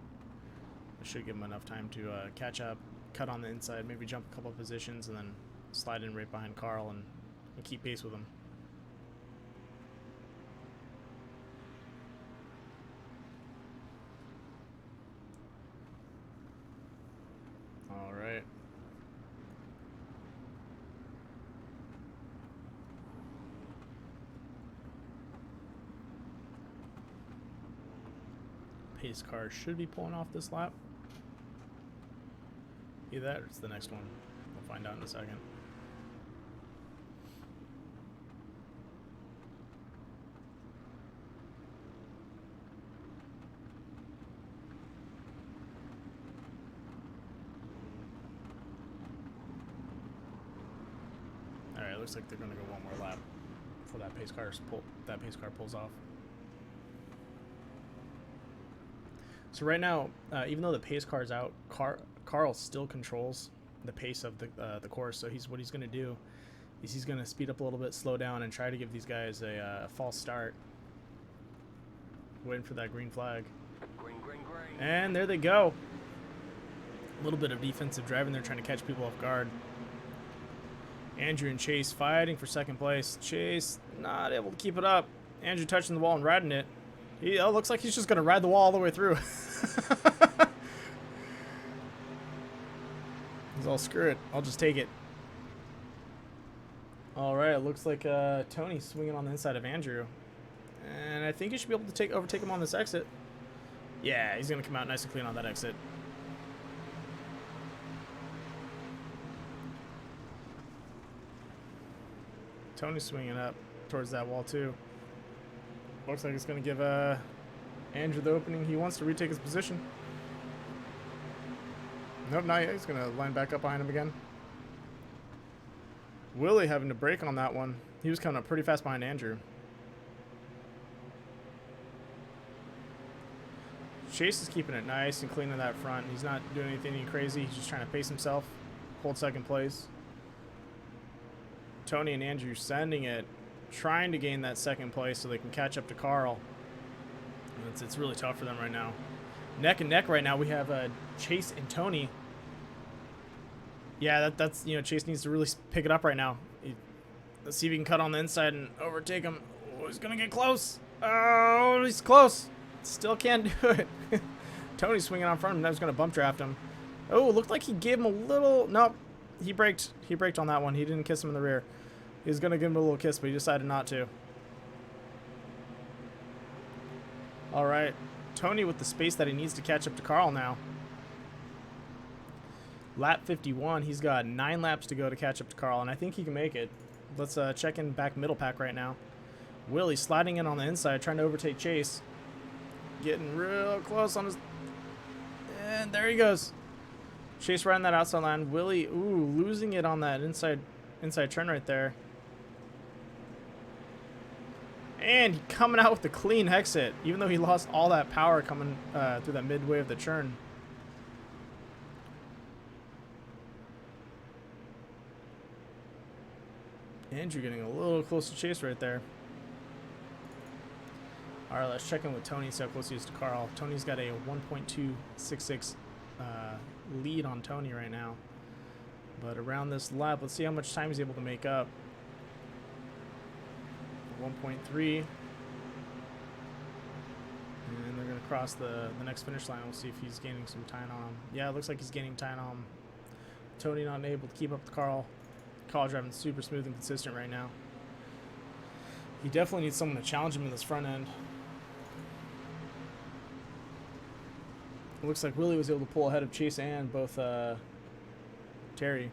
It should give him enough time to catch up, cut on the inside, maybe jump a couple of positions, and then slide in right behind Carl and keep pace with him. All right. Pace car should be pulling off this lap. Either that or it's the next one. We'll find out in a second. Alright, looks like they're gonna go one more lap before that pace car pulls off. So right now, even though the pace car is out, Carl still controls the pace of the course. So what he's going to do is he's going to speed up a little bit, slow down, and try to give these guys a false start. Waiting for that green flag. Green, green, green. And there they go. A little bit of defensive driving there, trying to catch people off guard. Andrew and Chase fighting for 2nd place. Chase not able to keep it up. Andrew touching the wall and riding it. Looks like he's just going to ride the wall all the way through. He's all, screw it. I'll just take it. All right, it looks like Tony's swinging on the inside of Andrew. And I think he should be able to overtake him on this exit. Yeah, he's going to come out nice and clean on that exit. Tony's swinging up towards that wall, too. Looks like it's going to give Andrew the opening. He wants to retake his position. Nope, not yet. He's going to line back up behind him again. Willie having to brake on that one. He was coming up pretty fast behind Andrew. Chase is keeping it nice and clean in that front. He's not doing anything crazy. He's just trying to pace himself, hold 2nd place. Tony and Andrew sending it, trying to gain that 2nd place so they can catch up to Carl. It's really tough for them right now. Neck and neck right now. We have Chase and Tony. Yeah, that's Chase needs to really pick it up right now. Let's see if he can cut on the inside and overtake him. Oh, he's gonna get close. Oh, he's close. Still can't do it. Tony's swinging on front of him. Now he's gonna bump draft him. Oh, it looked like he gave him a little. Nope, he braked. He braked on that one. He didn't kiss him in the rear. He was gonna give him a little kiss, but he decided not to. All right, Tony with the space that he needs to catch up to Carl now. Lap 51. He's got 9 laps to go to catch up to Carl, and I think he can make it. Let's check in back middle pack right now. Willie sliding in on the inside, trying to overtake Chase. Getting real close on his... And there he goes. Chase riding that outside line. Willie, ooh, losing it on that inside turn right there. And coming out with a clean exit, even though he lost all that power coming through that midway of the turn. Andrew getting a little close to Chase right there. All right, let's check in with Tony, see how close he is to Carl. Tony's got a 1.266 lead on Tony right now. But around this lap, let's see how much time he's able to make up. 1.3. And they're going to cross the next finish line. We'll see if he's gaining some time on him. Yeah, it looks like he's gaining time on him. Tony not able to keep up with Carl. Carl driving super smooth and consistent right now. He definitely needs someone to challenge him in this front end. It looks like Willie was able to pull ahead of Chase and both Terry.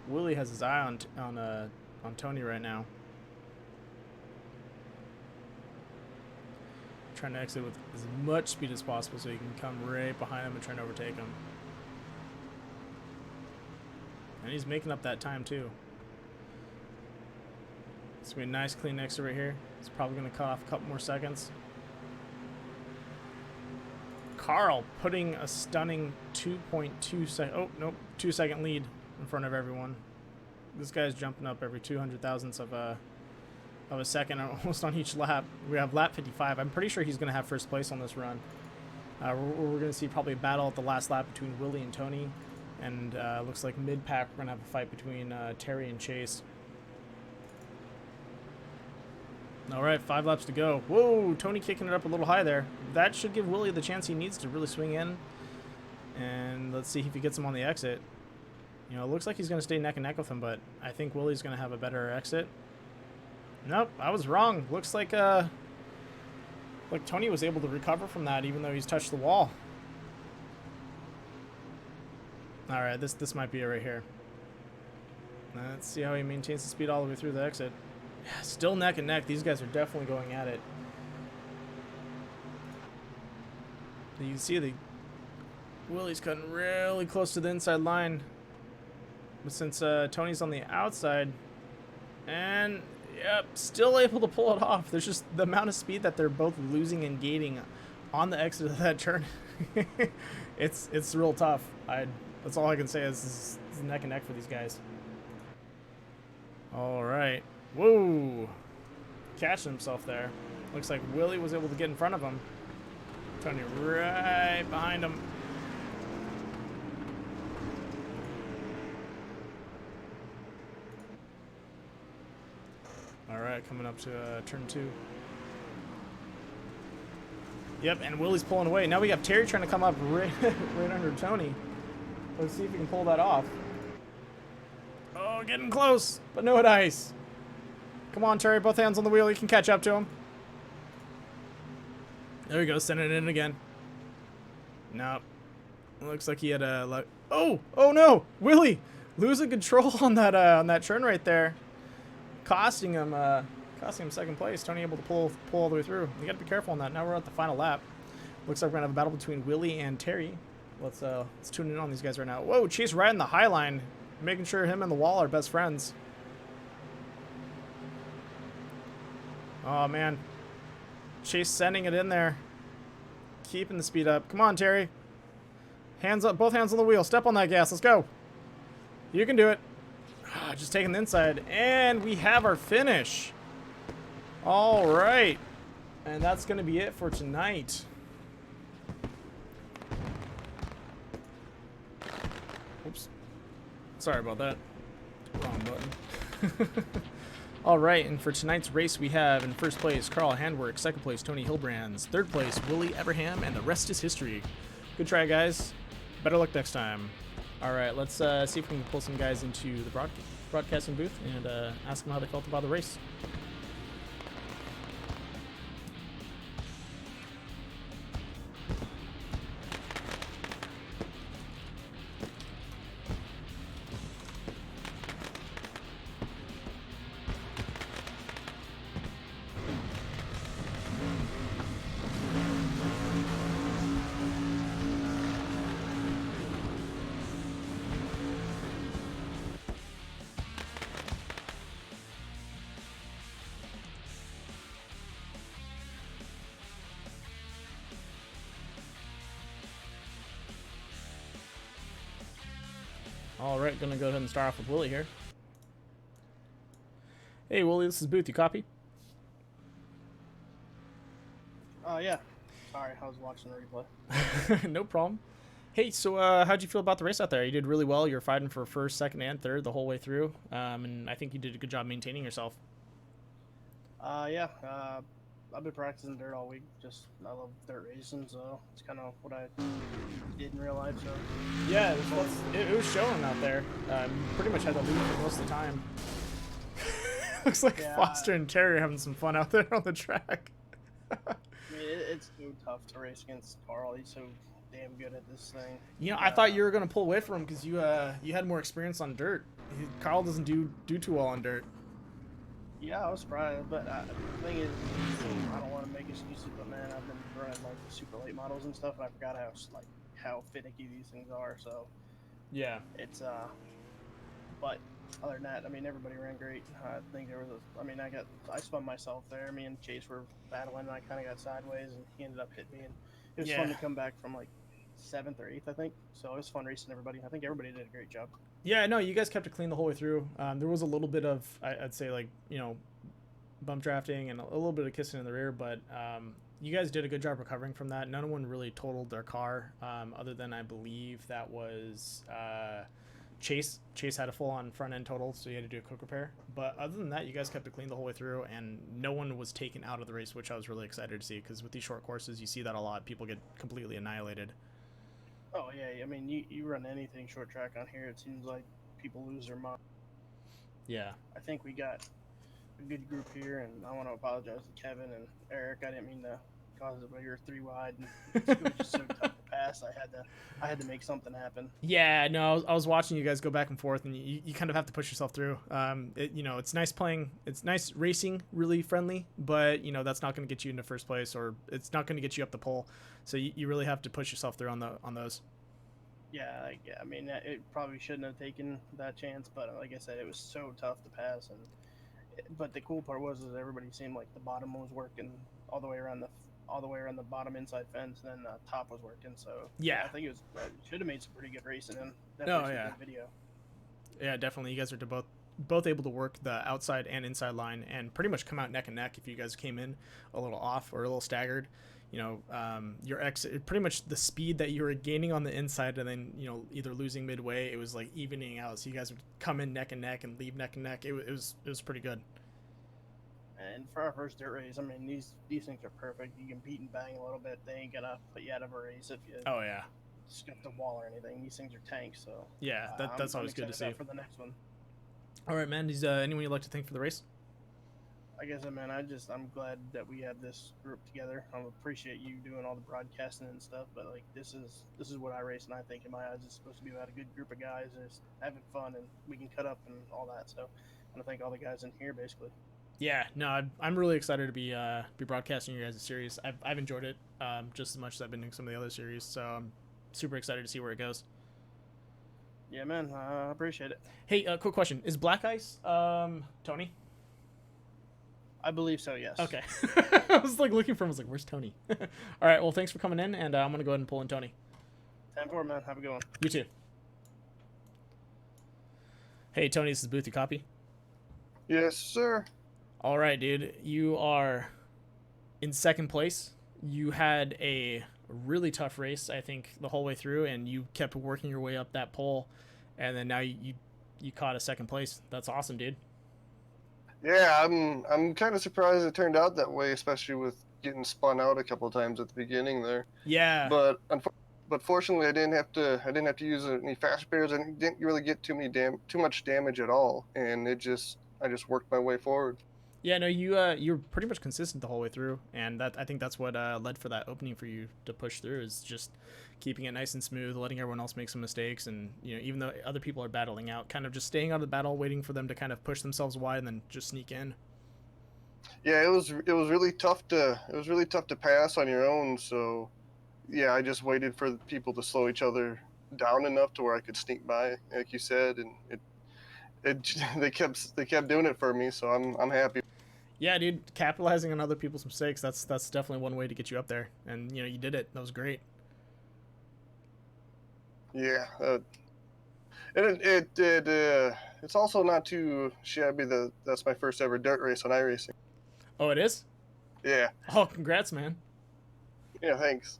Willie has his eye on Tony right now. Trying to exit with as much speed as possible so he can come right behind him and try to overtake him. And he's making up that time too. It's gonna be a nice clean exit right here. It's probably gonna cut off a couple more seconds. Carl putting a stunning 2 second lead in front of everyone. This guy's jumping up every 200 thousandths of a second, almost on each lap. We have lap 55. I'm pretty sure he's going to have first place on this run. We're going to see probably a battle at the last lap between Willie and Tony. And looks like mid-pack we're going to have a fight between Terry and Chase. All right, 5 laps to go. Whoa, Tony kicking it up a little high there. That should give Willie the chance he needs to really swing in. And let's see if he gets him on the exit. You know, it looks like he's going to stay neck and neck with him, but I think Willie's going to have a better exit. Nope, I was wrong. Looks like Tony was able to recover from that even though he's touched the wall. All right, this might be it right here. Let's see how he maintains the speed all the way through the exit. Yeah, still neck and neck. These guys are definitely going at it. You can see Willie's cutting really close to the inside line. But since Tony's on the outside, and yep, still able to pull it off. There's just the amount of speed that they're both losing and gaining on the exit of that turn. It's real tough. That's all I can say is neck and neck for these guys. All right. Whoa. Catching himself there. Looks like Willie was able to get in front of him. Tony right behind him. All right, coming up to turn 2. Yep, and Willie's pulling away. Now we have Terry trying to come up right under Tony. Let's see if we can pull that off. Oh, getting close, but no ice. Come on, Terry, both hands on the wheel. You can catch up to him. There we go, sending it in again. Nope. Looks like he had a... Oh no! Willie losing control on that turn right there. Costing him second place. Tony able to pull all the way through. You got to be careful on that. Now we're at the final lap. Looks like we're gonna have a battle between Willie and Terry. Let's tune in on these guys right now. Whoa, Chase riding the high line, making sure him and the wall are best friends. Oh man, Chase sending it in there, keeping the speed up. Come on, Terry. Hands up, both hands on the wheel. Step on that gas. Let's go. You can do it. Just taking the inside, and we have our finish. All right, and that's going to be it for tonight. Oops. Sorry about that. Wrong button. All right, and for tonight's race, we have in first place Carl Handwerk, second place Tony Hilbrands, third place Willie Everham, and the rest is history. Good try, guys. Better luck next time. All right, let's see if we can pull some guys into the broadcasting booth and ask them how they felt about the race. All right, gonna go ahead and start off with Willie here. Hey, Willie, this is Booth. You copy? Yeah. Sorry, I was watching the replay. No problem. Hey, so how'd you feel about the race out there? You did really well. You were fighting for first, second, and third the whole way through, and I think you did a good job maintaining yourself. Yeah. I've been practicing dirt all week. I love dirt racing, so it's kind of what I did in real life. So Yeah, it was showing out there. Pretty much had the lead for most of the time. Looks like Yeah. Foster and Terry are having some fun out there on the track. I mean, it's so tough to race against Carl. He's so damn good at this thing. You know, I thought you were gonna pull away from him because you had more experience on dirt. Carl doesn't do too well on dirt. Yeah, I was surprised, but the thing is, I don't want to make excuses, but man, I've been running like super late models and stuff, and I forgot how finicky these things are. So Yeah. it's but other than that, I mean, everybody ran great. I think there was I spun myself there. Me and Chase were battling, and I kind of got sideways, and he ended up hitting me, and it was fun to come back from like 7th or 8th, I think. So it was fun racing everybody. I think everybody did a great job. Yeah, no, you guys kept it clean the whole way through. There was a little bit of, I'd say, like, you know, bump drafting and a little bit of kissing in the rear, but you guys did a good job recovering from that. No one really totaled their car, other than I believe that was Chase. Chase had a full-on front-end total, so you had to do a quick repair. But other than that, you guys kept it clean the whole way through, and no one was taken out of the race, which I was really excited to see, because with these short courses, you see that a lot. People get completely annihilated. Oh yeah, I mean, you run anything short track on here, it seems like people lose their mind. Yeah. I think we got a good group here, and I want to apologize to Kevin and Eric. I didn't mean to cause it, but you're 3 wide, and it was just so tough to pass. I had to make something happen. Yeah, no, I was watching you guys go back and forth, and you kind of have to push yourself through. You know, it's nice racing, really friendly, but you know that's not going to get you into first place, or it's not going to get you up the pole. So you really have to push yourself through on those. Yeah, I mean, it probably shouldn't have taken that chance, but like I said, it was so tough to pass. But the cool part was everybody seemed like the bottom was working all the way around the bottom inside fence, and then the top was working. So yeah, I think it should have made some pretty good racing and definitely some good video. Yeah, definitely. You guys are both able to work the outside and inside line and pretty much come out neck and neck. If you guys came in a little off or a little staggered, you know, your exit, pretty much the speed that you were gaining on the inside and then, you know, either losing midway, it was like evening out. So you guys would come in neck and neck and leave neck and neck. It was pretty good. And for our first dirt race, I mean, these things are perfect. You can beat and bang a little bit. They ain't gonna put you out of a race if you skip the wall or anything. These things are tanks, so yeah, that's always good to see. For the next one. All right, man. Is anyone you'd like to thank for the race? I guess, man, I'm glad that we have this group together. I appreciate you doing all the broadcasting and stuff, but like this is what I race, and I think in my eyes it's supposed to be about a good group of guys just having fun, and we can cut up and all that. So I want to thank all the guys in here, basically. Yeah, no, I'm really excited to be broadcasting your guys' series. I've enjoyed it just as much as I've been doing some of the other series, so I'm super excited to see where it goes. Yeah, man, I appreciate it. Hey, quick question: is Black Ice Tony? I believe so, yes. Okay. I was like looking for him. I was like, where's Tony? All right. Well, thanks for coming in, and I'm gonna go ahead and pull in Tony. 10-4, man. Have a good one. You too. Hey, Tony. This is Booth. You copy? Yes, sir. All right, dude. You are in second place. You had a really tough race, I think, the whole way through, and you kept working your way up that pole, and then now you caught a second place. That's awesome, dude. Yeah, I'm kind of surprised it turned out that way, especially with getting spun out a couple of times at the beginning there. Yeah. But fortunately, I didn't have to use any fast spares. I didn't really get too much damage at all, and I just worked my way forward. Yeah, no, you're pretty much consistent the whole way through, and I think that's what led for that opening for you to push through, is just keeping it nice and smooth, letting everyone else make some mistakes, and you know, even though other people are battling out, kind of just staying out of the battle, waiting for them to kind of push themselves wide and then just sneak in. Yeah, it was really tough to pass on your own. So yeah, I just waited for people to slow each other down enough to where I could sneak by, like you said, and they kept doing it for me, so I'm happy. Yeah, dude, capitalizing on other people's mistakes, that's definitely one way to get you up there, and you know, you did it. That was great. Yeah, And it's also not too shabby that that's my first ever dirt race on iRacing. Oh, it is? Yeah. Oh, congrats, man. Yeah, thanks.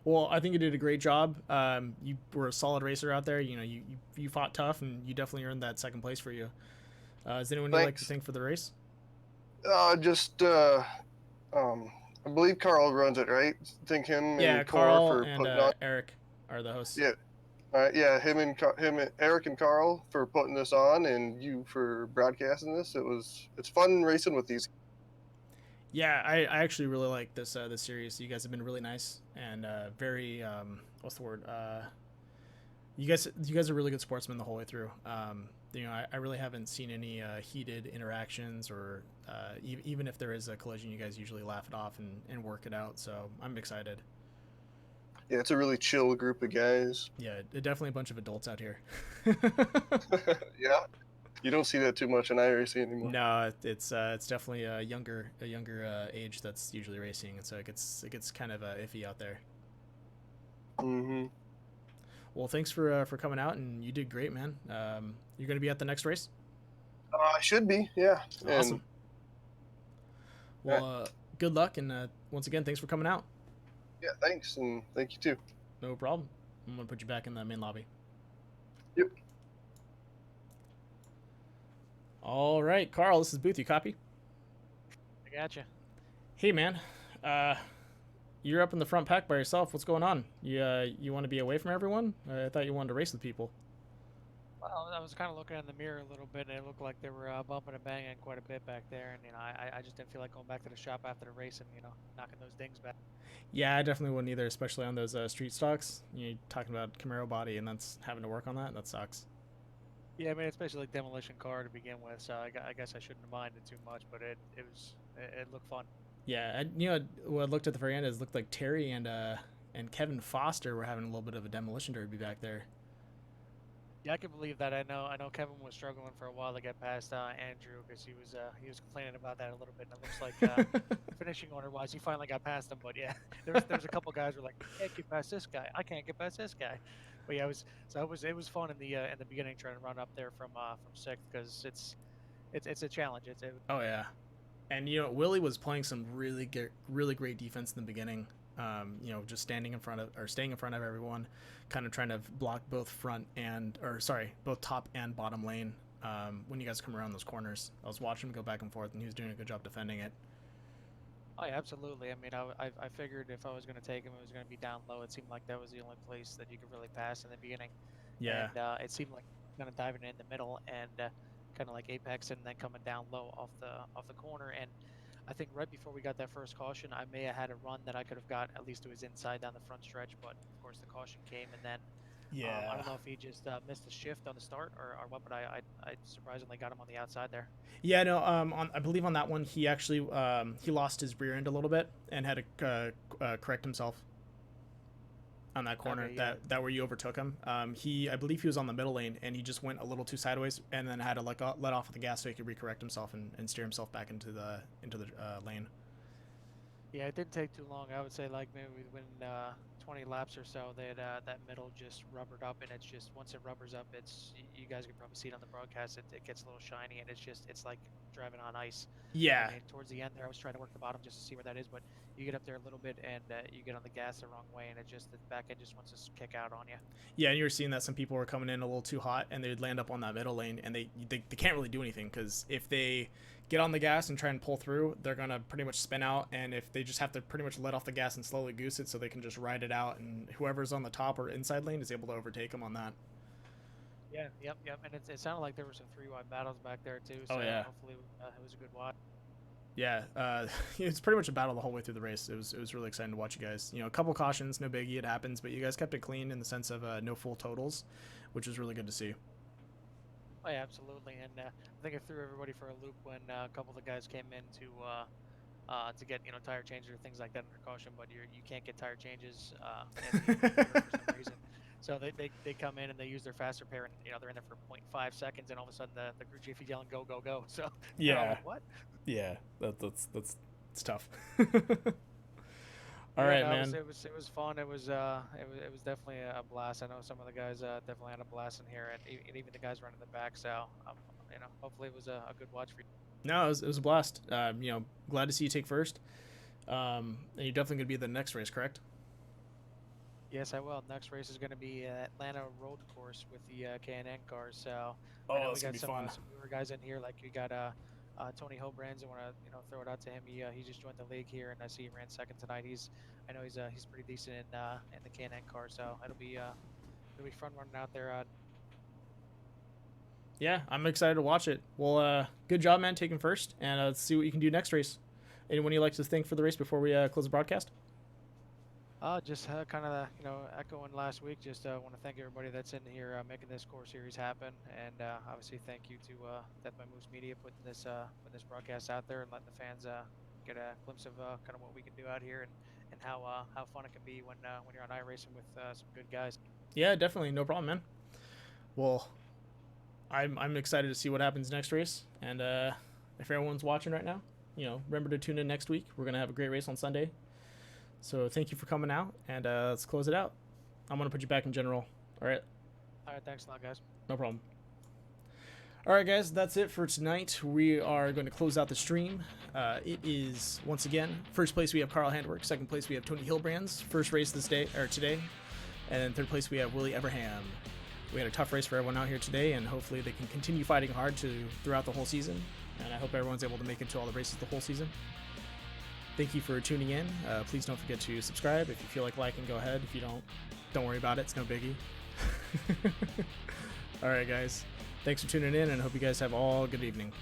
Well, I think you did a great job. You were a solid racer out there. You know, you fought tough, and you definitely earned that second place for you. Is anyone you'd like to Thanks. thank for the race? I believe Carl runs it, right? Thank him Yeah, and Tor Carl for and putting on. Eric are the hosts. Yeah. Yeah, him and Eric and Carl for putting this on, and you for broadcasting this. It's fun racing with these. Yeah, I actually really like this this series. You guys have been really nice and very what's the word? You guys are really good sportsmen the whole way through. You know, I really haven't seen any heated interactions or even if there is a collision, you guys usually laugh it off and work it out. So I'm excited. Yeah, it's a really chill group of guys. Yeah, definitely a bunch of adults out here. Yeah, you don't see that too much in iRacing anymore. No, it's definitely a younger age that's usually racing, and so it gets kind of iffy out there. Mm-hmm. Well, thanks for coming out, and you did great, man. You're gonna be at the next race. I should be, yeah. Awesome. Well, good luck, and once again, thanks for coming out. Yeah, thanks, and thank you too. No problem. I'm gonna put you back in the main lobby. Yep. All right, Carl, this is Booth. You copy? I gotcha. Hey, man. You're up in the front pack by yourself. What's going on? You want to be away from everyone? I thought you wanted to race with people. Well, I was kind of looking in the mirror a little bit, and it looked like they were bumping and banging quite a bit back there. And I just didn't feel like going back to the shop after the race and knocking those dings back. Yeah, I definitely wouldn't either, especially on those street stocks. You're talking about Camaro body, and that's having to work on that. That sucks. Yeah, I mean it's basically like demolition car to begin with, so I guess I shouldn't have minded too much, but it looked fun. Yeah, what I looked at the very end is looked like Terry and Kevin Foster were having a little bit of a demolition derby back there. Yeah, I can believe that. I know Kevin was struggling for a while to get past Andrew because he was complaining about that a little bit. And it looks like finishing order wise, he finally got past him. But yeah, there's a couple guys who were like, I can't get past this guy. I can't get past this guy. But yeah, it was fun in the beginning trying to run up there from sixth because it's a challenge. Oh yeah, and Willie was playing some really great defense in the beginning. Just staying in front of everyone, kind of trying to block both both top and bottom lane when you guys come around those corners. I was watching him go back and forth, and he was doing a good job defending it. Oh yeah, absolutely. I mean, I figured if I was going to take him, it was going to be down low. It seemed like that was the only place that you could really pass in the beginning. Yeah. And it seemed like kind of diving in the middle and kind of like apex and then coming down low off the corner. And I think right before we got that first caution, I may have had a run that I could have got at least it was inside down the front stretch, but of course the caution came, and then I don't know if he just missed a shift on the start or what, but I surprisingly got him on the outside there. Yeah, no, I believe on that one he actually he lost his rear end a little bit and had to correct himself on that corner. Okay, yeah. that where you overtook him. I believe he was on the middle lane and he just went a little too sideways and then had to let off the gas so he could recorrect himself and steer himself back into the lane. Yeah, it didn't take too long. I would say like maybe within 20 laps or so, that middle just rubbered up, and it's just once it rubbers up, you guys can probably see it on the broadcast. It gets a little shiny, and it's like driving on ice. Yeah. I mean, towards the end there, I was trying to work the bottom just to see where that is, but you get up there a little bit and you get on the gas the wrong way, and the back end just wants to kick out on you. Yeah, and you were seeing that some people were coming in a little too hot, and they'd land up on that middle lane, and they can't really do anything because if they get on the gas and try and pull through, they're gonna pretty much spin out, and if they just have to pretty much let off the gas and slowly goose it so they can just ride it out, and whoever's on the top or inside lane is able to overtake them on that. Yeah, yep, and it sounded like there were some 3-wide battles back there too. So yeah. Hopefully it was a good watch. Yeah, it's pretty much a battle the whole way through the race. It was really exciting to watch you guys. A couple cautions, no biggie, it happens, but you guys kept it clean in the sense of no full totals, which was really good to see. Oh yeah, absolutely, and I think I threw everybody for a loop when a couple of the guys came in to get tire changes or things like that under caution, but you can't get tire changes for some reason. So they come in and they use their faster pair, and they're in there for 0.5 seconds, and all of a sudden the crew chief is yelling go go go. So yeah, like, what? Yeah, that's tough. All Yeah, right, no, man. It was fun. It was definitely a blast. I know some of the guys definitely had a blast in here, and even the guys running the back. So hopefully it was a good watch for you. No, it was a blast. Glad to see you take first. And you're definitely gonna be at the next race, correct? Yes, I will. Next race is going to be Atlanta Road Course with the K&N cars. So Oh, I know we that's gonna got be some fun. some newer guys in here. Like we got Tony Hobrands. I want to throw it out to him. He just joined the league here, and I see he ran second tonight. I know he's pretty decent in the K&N car. So it'll be fun running out there. Yeah, I'm excited to watch it. Well, good job, man, taking first, and let's see what you can do next race. Anyone you like to thank for the race before we close the broadcast? Just kind of echoing last week. Just want to thank everybody that's in here making this core series happen, and obviously thank you to Death by Moose Media putting this broadcast out there and letting the fans get a glimpse of kind of what we can do out here and how fun it can be when you're on iRacing with some good guys. Yeah, definitely, no problem, man. Well, I'm excited to see what happens next race, and if everyone's watching right now, remember to tune in next week. We're gonna have a great race on Sunday. So thank you for coming out, and let's close it out. I'm going to put you back in general. All right? All right, thanks a lot, guys. No problem. All right, guys, that's it for tonight. We are going to close out the stream. It is, once again, first place we have Carl Handwerk. Second place we have Tony Hillbrands. First race today. And then third place we have Willie Everham. We had a tough race for everyone out here today, and hopefully they can continue fighting hard throughout the whole season. And I hope everyone's able to make it to all the races the whole season. Thank you for tuning in. Please don't forget to subscribe. If you feel like liking, go ahead. If you don't worry about it. It's no biggie. All right, guys. Thanks for tuning in, and I hope you guys have all a good evening.